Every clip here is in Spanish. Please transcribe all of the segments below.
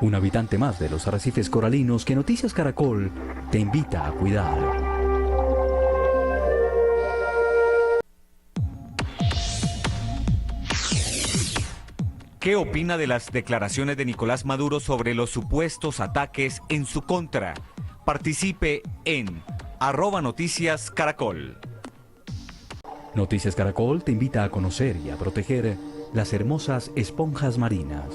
Un habitante más de los arrecifes coralinos que Noticias Caracol te invita a cuidar. ¿Qué opina de las declaraciones de Nicolás Maduro sobre los supuestos ataques en su contra? Participe en @Noticias Caracol. Noticias Caracol te invita a conocer y a proteger las hermosas esponjas marinas.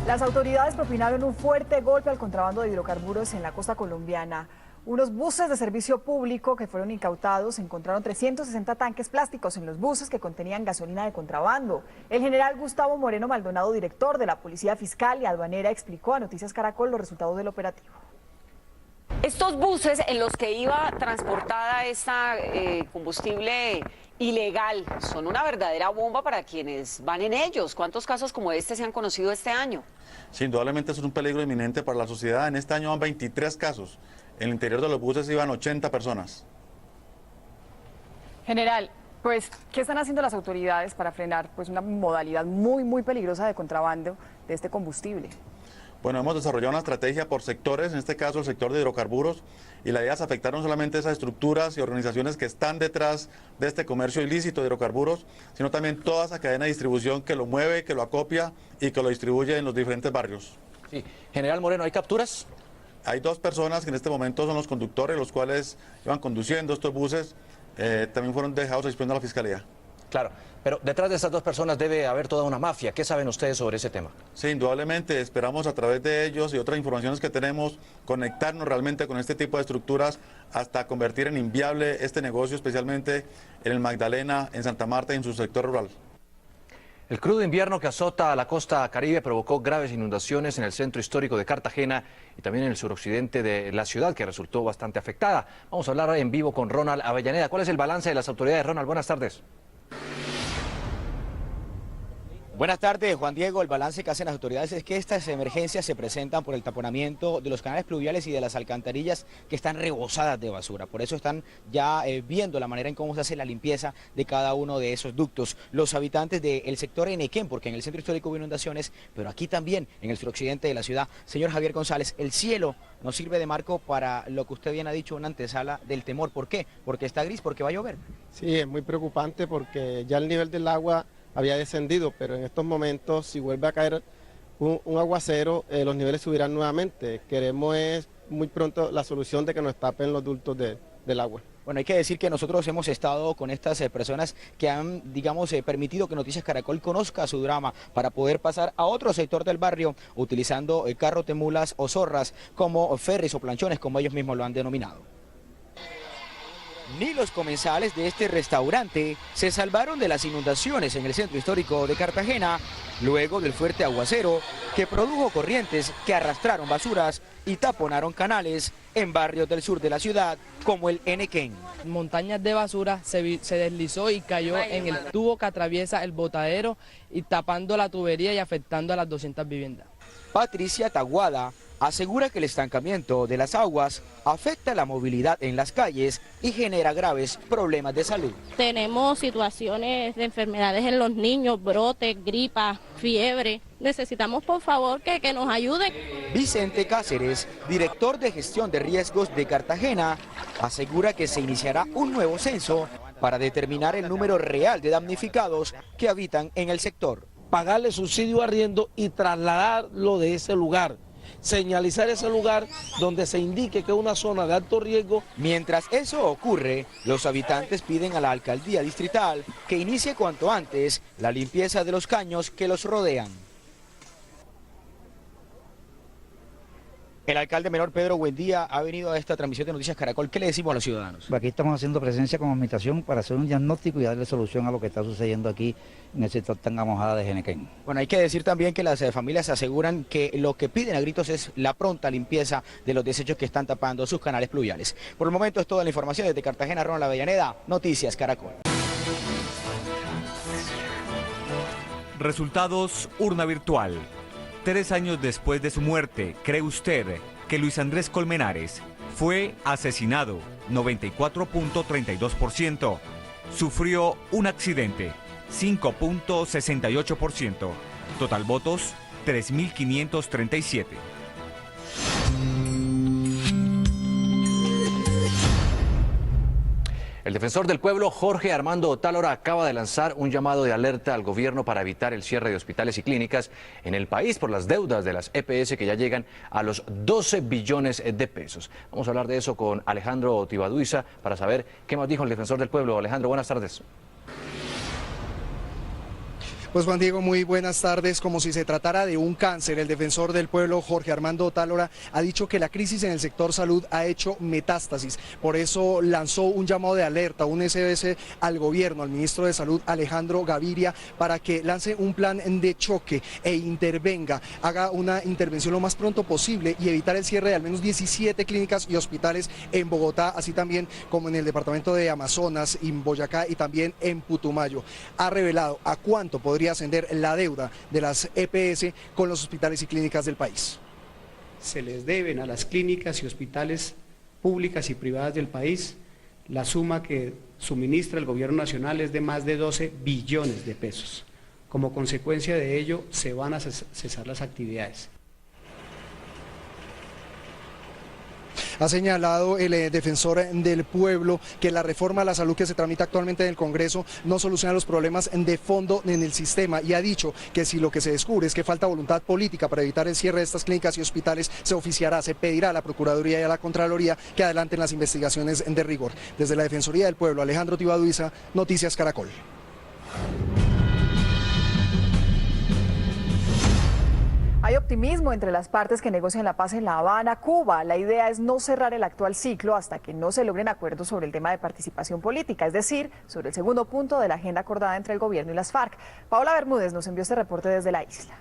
Las autoridades propinaron un fuerte golpe al contrabando de hidrocarburos en la costa colombiana. Unos buses de servicio público que fueron incautados encontraron 360 tanques plásticos en los buses que contenían gasolina de contrabando. El general Gustavo Moreno Maldonado, director de la Policía Fiscal y Aduanera, explicó a Noticias Caracol los resultados del operativo. Estos buses en los que iba transportada esta combustible ilegal son una verdadera bomba para quienes van en ellos. ¿Cuántos casos como este se han conocido este año? Sí, indudablemente es un peligro inminente para la sociedad. En este año van 23 casos. En el interior de los buses iban 80 personas. General, pues, ¿qué están haciendo las autoridades para frenar una modalidad muy peligrosa de contrabando de este combustible? Bueno, hemos desarrollado una estrategia por sectores, en este caso el sector de hidrocarburos, y la idea es afectar no solamente esas estructuras y organizaciones que están detrás de este comercio ilícito de hidrocarburos, sino también toda esa cadena de distribución que lo mueve, que lo acopia y que lo distribuye en los diferentes barrios. Sí. General Moreno, ¿hay capturas? Hay 2 personas que en este momento son los conductores, los cuales iban conduciendo estos buses, también fueron dejados a disposición de la Fiscalía. Claro, pero detrás de estas 2 personas debe haber toda una mafia. ¿Qué saben ustedes sobre ese tema? Sí, indudablemente esperamos a través de ellos y otras informaciones que tenemos conectarnos realmente con este tipo de estructuras hasta convertir en inviable este negocio, especialmente en el Magdalena, en Santa Marta y en su sector rural. El crudo invierno que azota a la costa caribe provocó graves inundaciones en el centro histórico de Cartagena y también en el suroccidente de la ciudad, que resultó bastante afectada. Vamos a hablar en vivo con Ronald Avellaneda. ¿Cuál es el balance de las autoridades? Ronald, buenas tardes. Buenas tardes, Juan Diego. El balance que hacen las autoridades es que estas emergencias se presentan por el taponamiento de los canales pluviales y de las alcantarillas que están rebosadas de basura. Por eso están ya viendo la manera en cómo se hace la limpieza de cada uno de esos ductos. Los habitantes del sector Enequén, porque en el centro histórico hubo inundaciones, pero aquí también, en el suroccidente de la ciudad. Señor Javier González, el cielo nos sirve de marco para lo que usted bien ha dicho, una antesala del temor. ¿Por qué? Porque está gris, porque va a llover. Sí, es muy preocupante porque ya el nivel del agua había descendido, pero en estos momentos si vuelve a caer un aguacero, los niveles subirán nuevamente. Queremos muy pronto la solución de que nos tapen los ductos del agua. Bueno, hay que decir que nosotros hemos estado con estas personas que han, permitido que Noticias Caracol conozca su drama para poder pasar a otro sector del barrio utilizando carros de mulas o zorras como ferries o planchones, como ellos mismos lo han denominado. Ni los comensales de este restaurante se salvaron de las inundaciones en el centro histórico de Cartagena, luego del fuerte aguacero que produjo corrientes que arrastraron basuras y taponaron canales en barrios del sur de la ciudad, como el Enequén. Montañas de basura se deslizó y cayó en el tubo que atraviesa el botadero y tapando la tubería y afectando a las 200 viviendas. Patricia Taguada asegura que el estancamiento de las aguas afecta la movilidad en las calles y genera graves problemas de salud. Tenemos situaciones de enfermedades en los niños, brotes, gripa, fiebre. Necesitamos por favor que nos ayuden. Vicente Cáceres, director de gestión de riesgos de Cartagena, asegura que se iniciará un nuevo censo para determinar el número real de damnificados que habitan en el sector. Pagarle subsidio arriendo y trasladarlo de ese lugar. Señalizar ese lugar donde se indique que es una zona de alto riesgo. Mientras eso ocurre, los habitantes piden a la alcaldía distrital que inicie cuanto antes la limpieza de los caños que los rodean. El alcalde menor Pedro Buendía ha venido a esta transmisión de Noticias Caracol. ¿Qué le decimos a los ciudadanos? Aquí estamos haciendo presencia con administración para hacer un diagnóstico y darle solución a lo que está sucediendo aquí en el sector Tanga Mojada de Enequén. Bueno, hay que decir también que las familias aseguran que lo que piden a gritos es la pronta limpieza de los desechos que están tapando sus canales pluviales. Por el momento es toda la información desde Cartagena, Ronald Avellaneda, Noticias Caracol. Resultados urna virtual. 3 años después de su muerte, ¿cree usted que Luis Andrés Colmenares fue asesinado? 94.32%. sufrió un accidente, 5.68%. Total votos, 3.537. El defensor del pueblo, Jorge Armando Otálora, acaba de lanzar un llamado de alerta al gobierno para evitar el cierre de hospitales y clínicas en el país por las deudas de las EPS que ya llegan a los 12 billones de pesos. Vamos a hablar de eso con Alejandro Tibaduiza para saber qué más dijo el defensor del pueblo. Alejandro, buenas tardes. Pues Juan Diego, muy buenas tardes. Como si se tratara de un cáncer, el defensor del pueblo, Jorge Armando Otálora, ha dicho que la crisis en el sector salud ha hecho metástasis. Por eso lanzó un llamado de alerta, un SOS al gobierno, al ministro de Salud, Alejandro Gaviria, para que lance un plan de choque e intervenga, haga una intervención lo más pronto posible y evitar el cierre de al menos 17 clínicas y hospitales en Bogotá, así también como en el departamento de Amazonas, en Boyacá y también en Putumayo. Ha revelado a cuánto podría ascender la deuda de las EPS con los hospitales y clínicas del país. Se les deben a las clínicas y hospitales públicas y privadas del país la suma que suministra el gobierno nacional es de más de 12 billones de pesos. Como consecuencia de ello, se van a cesar las actividades. Ha señalado el defensor del pueblo que la reforma a la salud que se tramita actualmente en el Congreso no soluciona los problemas de fondo en el sistema y ha dicho que si lo que se descubre es que falta voluntad política para evitar el cierre de estas clínicas y hospitales, se oficiará, se pedirá a la Procuraduría y a la Contraloría que adelanten las investigaciones de rigor. Desde la Defensoría del Pueblo, Alejandro Tibaduiza, Noticias Caracol. Hay optimismo entre las partes que negocian la paz en La Habana, Cuba. La idea es no cerrar el actual ciclo hasta que no se logren acuerdos sobre el tema de participación política, es decir, sobre el segundo punto de la agenda acordada entre el gobierno y las FARC. Paola Bermúdez nos envió este reporte desde la isla.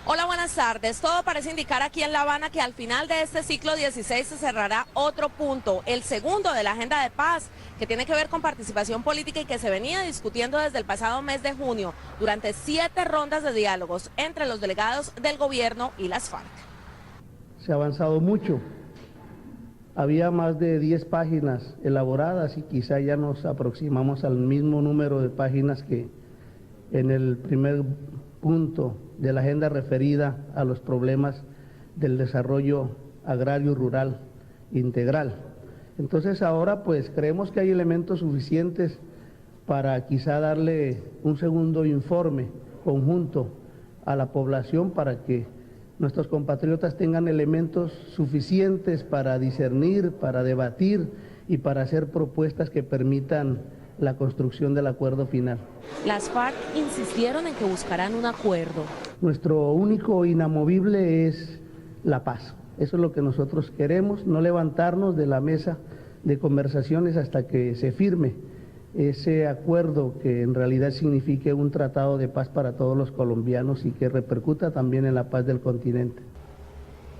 Hola, buenas tardes. Todo parece indicar aquí en La Habana que al final de este ciclo 16 se cerrará otro punto, el segundo de la agenda de paz, que tiene que ver con participación política y que se venía discutiendo desde el pasado mes de junio durante 7 rondas de diálogos entre los delegados del gobierno y las FARC. Se ha avanzado mucho. Había más de 10 páginas elaboradas y quizá ya nos aproximamos al mismo número de páginas que en el primer punto de la agenda referida a los problemas del desarrollo agrario y rural integral. Entonces ahora pues creemos que hay elementos suficientes para quizá darle un segundo informe conjunto a la población para que nuestros compatriotas tengan elementos suficientes para discernir, para debatir y para hacer propuestas que permitan la construcción del acuerdo final. Las FARC insistieron en que buscarán un acuerdo. Nuestro único inamovible es la paz. Eso es lo que nosotros queremos, no levantarnos de la mesa de conversaciones hasta que se firme ese acuerdo que en realidad signifique un tratado de paz para todos los colombianos y que repercuta también en la paz del continente.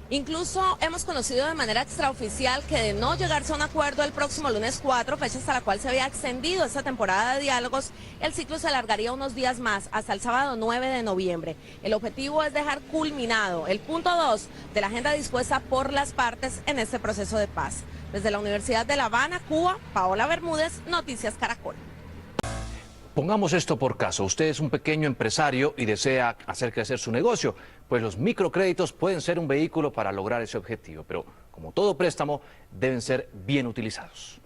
Incluso hemos conocido de manera extraoficial que de no llegarse a un acuerdo el próximo lunes 4, fecha hasta la cual se había extendido esta temporada de diálogos, el ciclo se alargaría unos días más, hasta el sábado 9 de noviembre. El objetivo es dejar culminado el punto 2 de la agenda dispuesta por las partes en este proceso de paz. Desde la Universidad de La Habana, Cuba, Paola Bermúdez, Noticias Caracol. Pongamos esto por caso, usted es un pequeño empresario y desea hacer crecer su negocio, pues los microcréditos pueden ser un vehículo para lograr ese objetivo, pero como todo préstamo, deben ser bien utilizados.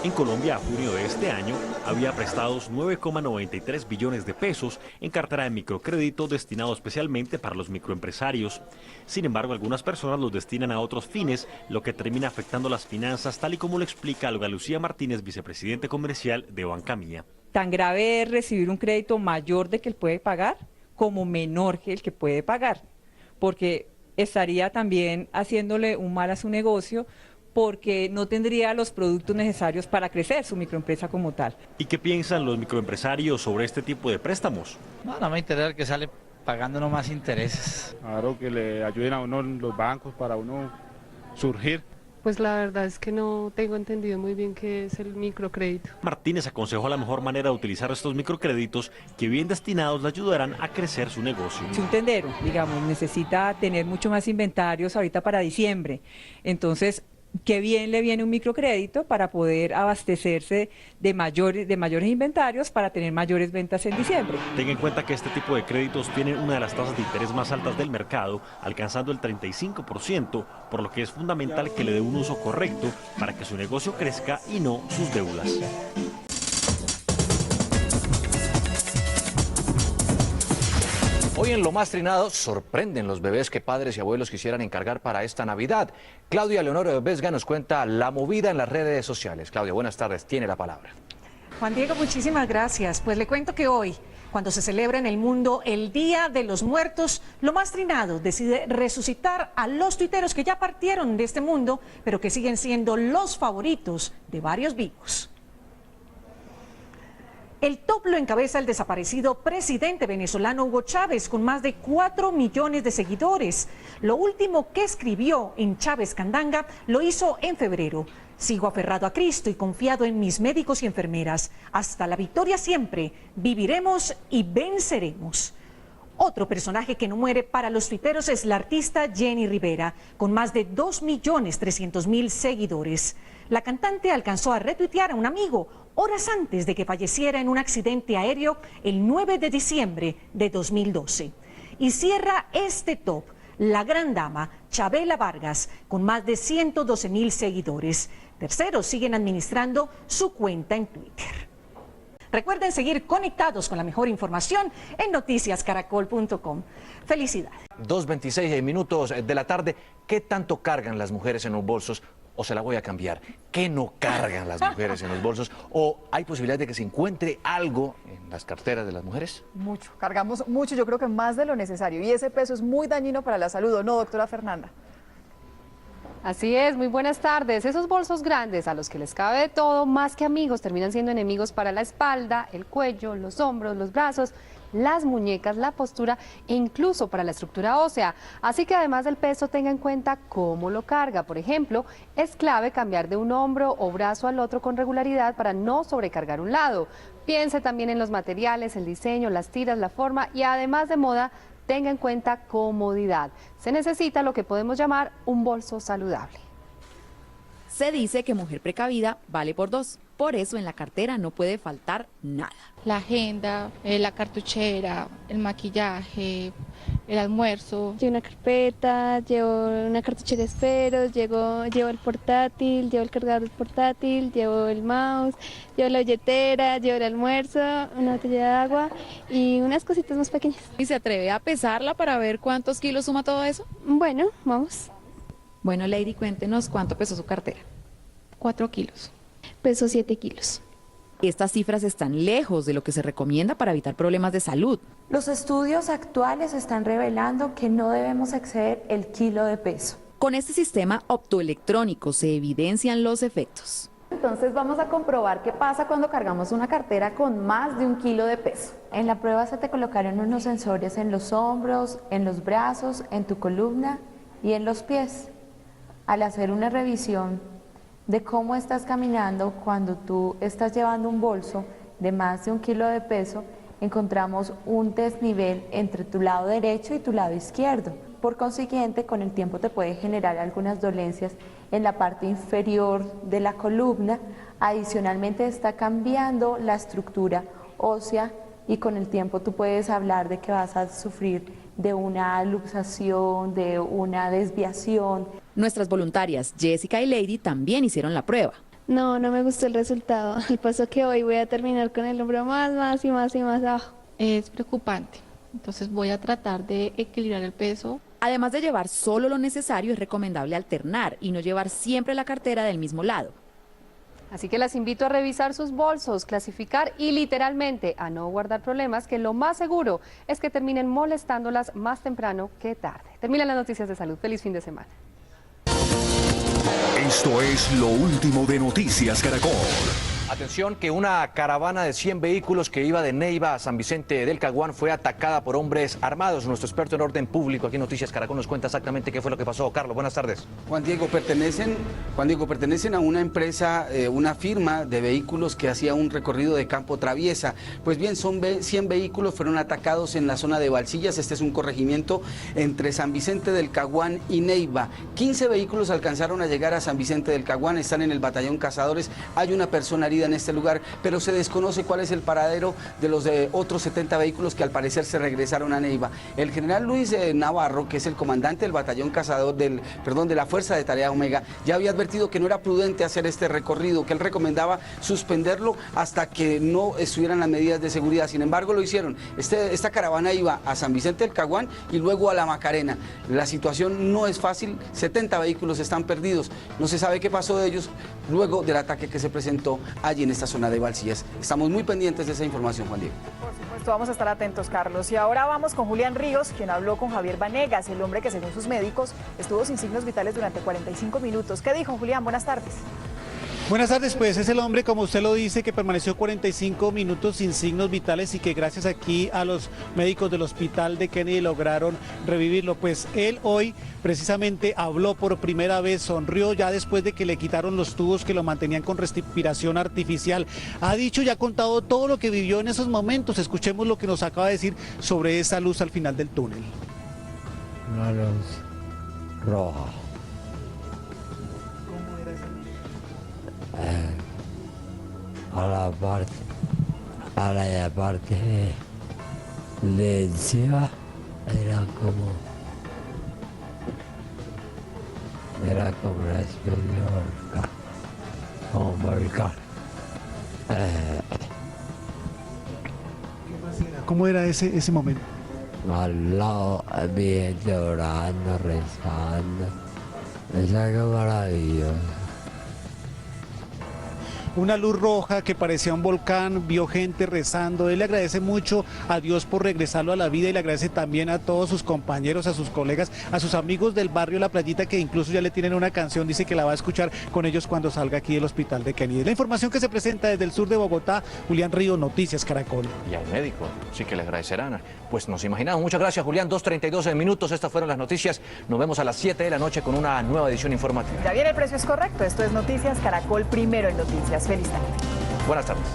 En Colombia, a junio de este año, había prestados 9,93 billones de pesos en cartera de microcrédito destinado especialmente para los microempresarios. Sin embargo, algunas personas los destinan a otros fines, lo que termina afectando las finanzas, tal y como lo explica Olga Lucía Martínez, vicepresidente comercial de Banca Mía. Tan grave es recibir un crédito mayor de que él puede pagar como menor que el que puede pagar, porque estaría también haciéndole un mal a su negocio, porque no tendría los productos necesarios para crecer su microempresa como tal. ¿Y qué piensan los microempresarios sobre este tipo de préstamos? No me interesa que sale pagando más intereses. Claro, que le ayuden a uno los bancos para uno surgir. Pues la verdad es que no tengo entendido muy bien qué es el microcrédito. Martínez aconsejó la mejor manera de utilizar estos microcréditos que bien destinados le ayudarán a crecer su negocio. Si un tendero, digamos, necesita tener mucho más inventarios ahorita para diciembre, entonces qué bien le viene un microcrédito para poder abastecerse de mayores inventarios para tener mayores ventas en diciembre. Tenga en cuenta que este tipo de créditos tienen una de las tasas de interés más altas del mercado, alcanzando el 35%, por lo que es fundamental que le dé un uso correcto para que su negocio crezca y no sus deudas. Hoy en Lo Más Trinado sorprenden los bebés que padres y abuelos quisieran encargar para esta Navidad. Claudia Leonor Vesga nos cuenta la movida en las redes sociales. Claudia, buenas tardes, tiene la palabra. Juan Diego, muchísimas gracias. Pues le cuento que hoy, cuando se celebra en el mundo el Día de los Muertos, Lo Más Trinado decide resucitar a los tuiteros que ya partieron de este mundo, pero que siguen siendo los favoritos de varios vivos. El top lo encabeza el desaparecido presidente venezolano Hugo Chávez, con más de 4 millones de seguidores. Lo último que escribió en Chávez Candanga lo hizo en febrero. Sigo aferrado a Cristo y confiado en mis médicos y enfermeras. Hasta la victoria siempre. Viviremos y venceremos. Otro personaje que no muere para los tuiteros es la artista Jenny Rivera, con más de 2.300.000 seguidores. La cantante alcanzó a retuitear a un amigo horas antes de que falleciera en un accidente aéreo el 9 de diciembre de 2012. Y cierra este top la gran dama Chabela Vargas, con más de 112.000 seguidores. Terceros siguen administrando su cuenta en Twitter. Recuerden seguir conectados con la mejor información en noticiascaracol.com. Felicidades. 2:26 minutos de la tarde. ¿Qué tanto cargan las mujeres en los bolsos? O se la voy a cambiar. ¿Qué no cargan las mujeres en los bolsos? ¿O hay posibilidad de que se encuentre algo en las carteras de las mujeres? Mucho, cargamos mucho, yo creo que más de lo necesario. Y ese peso es muy dañino para la salud, ¿o no, doctora Fernanda? Así es, muy buenas tardes. Esos bolsos grandes a los que les cabe de todo, más que amigos, terminan siendo enemigos para la espalda, el cuello, los hombros, los brazos, las muñecas, la postura e incluso para la estructura ósea. Así que además del peso, tenga en cuenta cómo lo carga. Por ejemplo, es clave cambiar de un hombro o brazo al otro con regularidad para no sobrecargar un lado. Piense también en los materiales, el diseño, las tiras, la forma y además de moda, tenga en cuenta comodidad. Se necesita lo que podemos llamar un bolso saludable. Se dice que mujer precavida vale por dos. Por eso en la cartera no puede faltar nada. La agenda, la cartuchera, el maquillaje, el almuerzo. Llevo una carpeta, llevo una cartuchera de esferos, llevo el portátil, llevo el cargador del portátil, llevo el mouse, llevo la billetera, llevo el almuerzo, una botella de agua y unas cositas más pequeñas. ¿Y se atreve a pesarla para ver cuántos kilos suma todo eso? Bueno, vamos. Bueno, Lady, cuéntenos cuánto pesó su cartera. 4 kilos. Peso 7 kilos. Estas cifras están lejos de lo que se recomienda para evitar problemas de salud. Los estudios actuales están revelando que no debemos exceder el kilo de peso. Con este sistema optoelectrónico se evidencian los efectos. Entonces vamos a comprobar qué pasa cuando cargamos una cartera con más de 1 kilo de peso. En la prueba se te colocaron unos sensores en los hombros, en los brazos, en tu columna y en los pies. Al hacer una revisión de cómo estás caminando cuando tú estás llevando un bolso de más de 1 kilo de peso, encontramos un desnivel entre tu lado derecho y tu lado izquierdo. Por consiguiente, con el tiempo te puede generar algunas dolencias en la parte inferior de la columna. Adicionalmente está cambiando la estructura ósea y con el tiempo tú puedes hablar de que vas a sufrir de una luxación, de una desviación. Nuestras voluntarias Jessica y Lady también hicieron la prueba. No me gustó el resultado. Al paso que hoy voy a terminar con el hombro más abajo. Es preocupante. Entonces voy a tratar de equilibrar el peso. Además de llevar solo lo necesario, es recomendable alternar y no llevar siempre la cartera del mismo lado. Así que las invito a revisar sus bolsos, clasificar y literalmente a no guardar problemas, que lo más seguro es que terminen molestándolas más temprano que tarde. Terminan las noticias de salud. Feliz fin de semana. Esto es lo último de Noticias Caracol. Atención que una caravana de 100 vehículos que iba de Neiva a San Vicente del Caguán fue atacada por hombres armados. Nuestro experto en orden público aquí en Noticias Caracol nos cuenta exactamente qué fue lo que pasó. Carlos, buenas tardes. Juan Diego, pertenecen a una empresa, una firma de vehículos que hacía un recorrido de campo traviesa. Pues bien, 100 vehículos fueron atacados en la zona de Balsillas. Este es un corregimiento entre San Vicente del Caguán y Neiva. 15 vehículos alcanzaron a llegar a San Vicente del Caguán, están en el batallón Cazadores. Hay una persona herida en este lugar, pero se desconoce cuál es el paradero de los otros 70 vehículos que al parecer se regresaron a Neiva. El general Luis Navarro, que es el comandante del batallón Cazador de la Fuerza de Tarea Omega, ya había advertido que no era prudente hacer este recorrido, que él recomendaba suspenderlo hasta que no estuvieran las medidas de seguridad. Sin embargo, lo hicieron. Esta caravana iba a San Vicente del Caguán y luego a La Macarena. La situación no es fácil, 70 vehículos están perdidos. No se sabe qué pasó de ellos luego del ataque que se presentó allí en esta zona de Balsillas. Estamos muy pendientes de esa información, Juan Diego. Por supuesto, vamos a estar atentos, Carlos. Y ahora vamos con Julián Ríos, quien habló con Javier Vanegas, el hombre que según sus médicos estuvo sin signos vitales durante 45 minutos. ¿Qué dijo, Julián? Buenas tardes. Buenas tardes, pues es el hombre, como usted lo dice, que permaneció 45 minutos sin signos vitales y que gracias aquí a los médicos del hospital de Kennedy lograron revivirlo. Pues él hoy precisamente habló por primera vez, sonrió ya después de que le quitaron los tubos que lo mantenían con respiración artificial. Ha dicho y ha contado todo lo que vivió en esos momentos. Escuchemos lo que nos acaba de decir sobre esa luz al final del túnel. Una luz roja. A la parte de encima era como una especie de volcán. ¿Cómo era ese momento? Al lado, bien llorando, rezando. Es algo maravilloso. Una luz roja que parecía un volcán, vio gente rezando. Él le agradece mucho a Dios por regresarlo a la vida y le agradece también a todos sus compañeros, a sus colegas, a sus amigos del barrio La Playita, que incluso ya le tienen una canción, dice que la va a escuchar con ellos cuando salga aquí del hospital de Kennedy. La información que se presenta desde el sur de Bogotá, Julián Ríos, Noticias Caracol. Y al médico, sí que le agradecerán. Pues nos imaginamos. Muchas gracias, Julián. 2:32 minutos, estas fueron las noticias. Nos vemos a las 7 de la noche con una nueva edición informativa. Ya viene El Precio es Correcto. Esto es Noticias Caracol, primero en noticias. Feliz tarde. Buenas tardes.